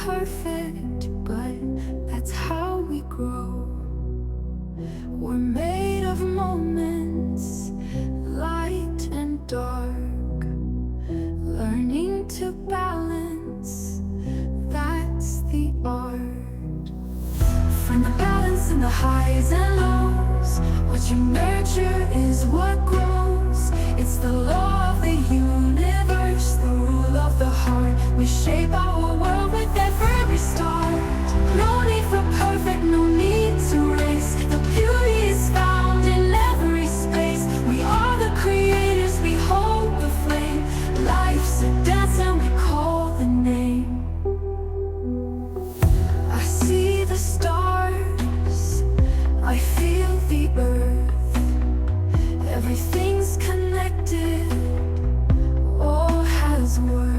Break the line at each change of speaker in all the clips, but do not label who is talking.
perfect, but that's how we grow. We're made of moments, light and dark, learning to balance, that's the art. Find the balance in the highs and lows. What you nurture is what grows. It's the law of the universe, the rule of the heart. We shape our world with every start. No need for perfect, no need to race. The beauty is found in every space. We are the creators, we hold the flame. Life's a dance and we call the name. I see the stars, I feel the earth. Everything's connected, all has worth.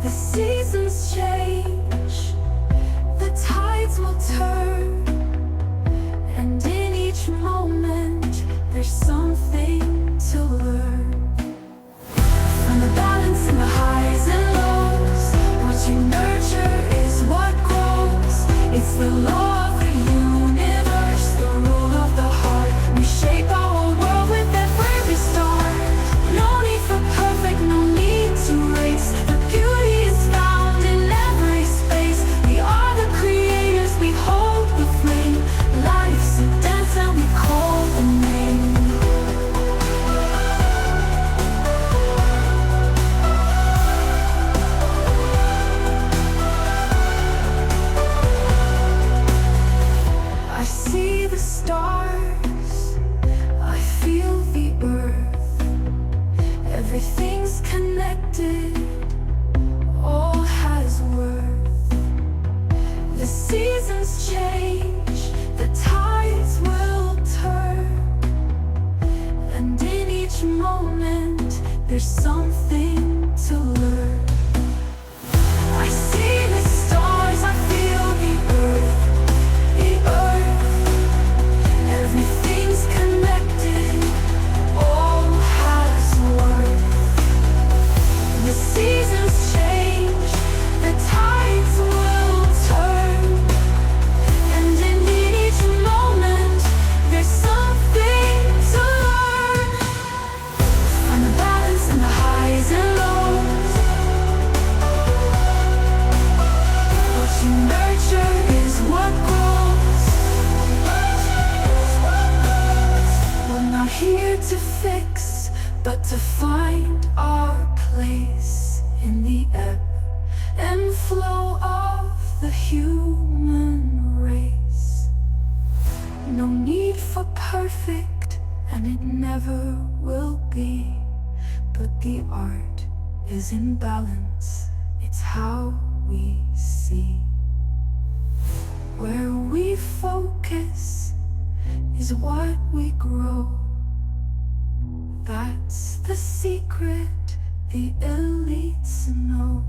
The seasons change, the tides will turn, and in each moment there's something to learn. From the balance in the highs and lows, what you nurture is what grows. It's the law of the universe, the rule of the heart. We shape our world with every start. No need for perfect, no need to race. The beauty is found in every space. We are the creators, we hold the flame. Life's a dance and we call the name. I see the stars, I feel the earth. Everything's connected, all has worth. The seasons change, the tides will turn, and in each moment there's something to learn. I see the stars, I feel the earth, the earth. Everything's connected, all has worth. The seasons change, the tides will turn, and in each moment there's something to learn. Find the balance in the highs and lows. What you nurture is what grows. We're not here to fix, but to find our place in the ebb and flow of the human race. No need for perfect, and it never will be. But the art is in balance, it's how we see. Where we focus is what we grow. That's the secret the elites know.